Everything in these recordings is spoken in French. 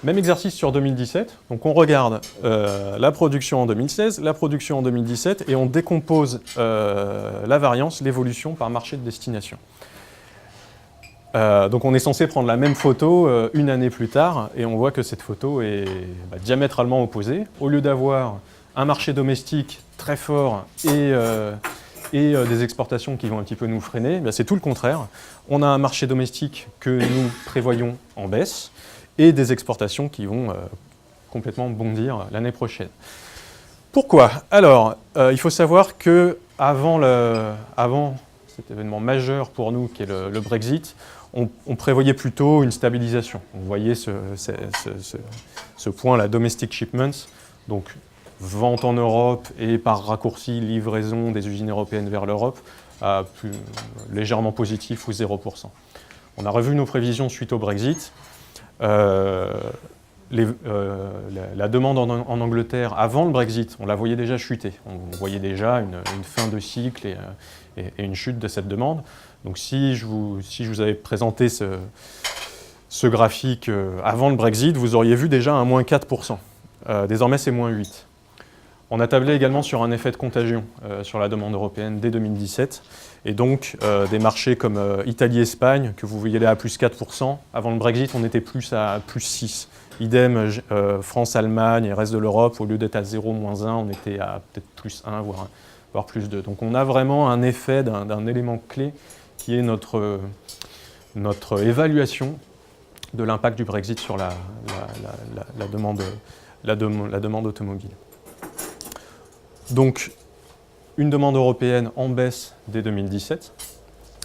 Même exercice sur 2017. Donc on regarde la production en 2016, la production en 2017, et on décompose la variance, l'évolution par marché de destination. Donc on est censé prendre la même photo une année plus tard, et on voit que cette photo est diamétralement opposée. Au lieu d'avoir un marché domestique très fort et des exportations qui vont un petit peu nous freiner, c'est tout le contraire. On a un marché domestique que nous prévoyons en baisse et des exportations qui vont complètement bondir l'année prochaine. Pourquoi? Alors, il faut savoir qu'avant cet événement majeur pour nous qui est le Brexit, on prévoyait plutôt une stabilisation. Vous voyez ce point, la domestic shipments, donc vente en Europe et par raccourci livraison des usines européennes vers l'Europe, légèrement positif ou 0%. On a revu nos prévisions suite au Brexit. La demande en Angleterre avant le Brexit, on la voyait déjà chuter. On voyait déjà une fin de cycle et une chute de cette demande. Donc si je vous avais présenté ce graphique avant le Brexit, vous auriez vu déjà un moins 4%. Désormais, c'est moins 8%. On a tablé également sur un effet de contagion sur la demande européenne dès 2017. Et donc, des marchés comme Italie-Espagne, que vous voyez là à plus 4%, avant le Brexit, on était plus à plus 6%. Idem, France-Allemagne et le reste de l'Europe, au lieu d'être à 0, moins 1, on était à peut-être plus 1, voire plus 2. Donc on a vraiment un effet d'un élément clé qui est notre évaluation de l'impact du Brexit sur la demande automobile. Donc, une demande européenne en baisse dès 2017,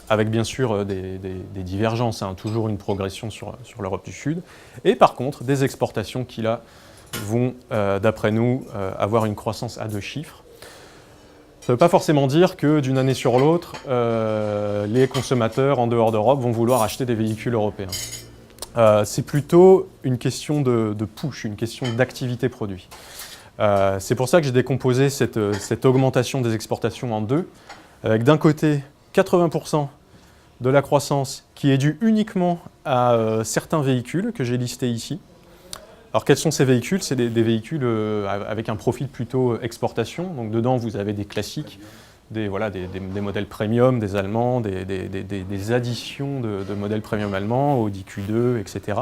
avec bien sûr des divergences, toujours une progression sur l'Europe du Sud, et par contre des exportations qui là vont, d'après nous, avoir une croissance à 2 chiffres. Ça ne veut pas forcément dire que d'une année sur l'autre, les consommateurs en dehors d'Europe vont vouloir acheter des véhicules européens. C'est plutôt une question de push, une question d'activité produit. C'est pour ça que j'ai décomposé cette augmentation des exportations en deux, avec d'un côté 80% de la croissance qui est due uniquement à certains véhicules que j'ai listés ici. Alors quels sont ces véhicules? C'est des véhicules avec un profil plutôt exportation. Donc dedans vous avez des classiques, des modèles premium, des Allemands, des additions de modèles premium allemands, Audi Q2, etc.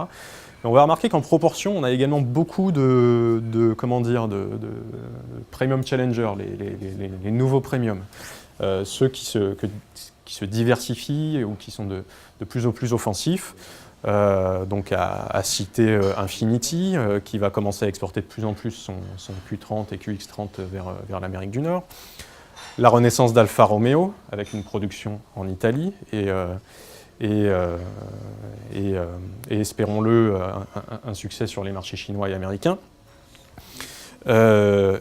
Et on va remarquer qu'en proportion, on a également beaucoup de premium challenger, les nouveaux premium, ceux qui se diversifient ou qui sont de plus en plus offensifs. Donc à citer Infiniti, qui va commencer à exporter de plus en plus son Q30 et QX30 vers l'Amérique du Nord. La renaissance d'Alfa Romeo, avec une production en Italie, et espérons-le, un succès sur les marchés chinois et américains.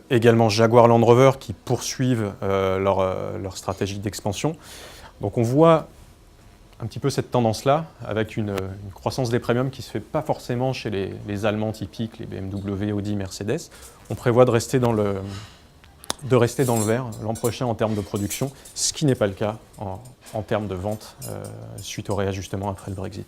Également Jaguar Land Rover qui poursuivent leur stratégie d'expansion. Donc on voit un petit peu cette tendance-là, avec une croissance des premiums qui ne se fait pas forcément chez les Allemands typiques, les BMW, Audi, Mercedes. On prévoit de rester dans le vert l'an prochain en termes de production, ce qui n'est pas le cas en termes de vente suite au réajustement après le Brexit.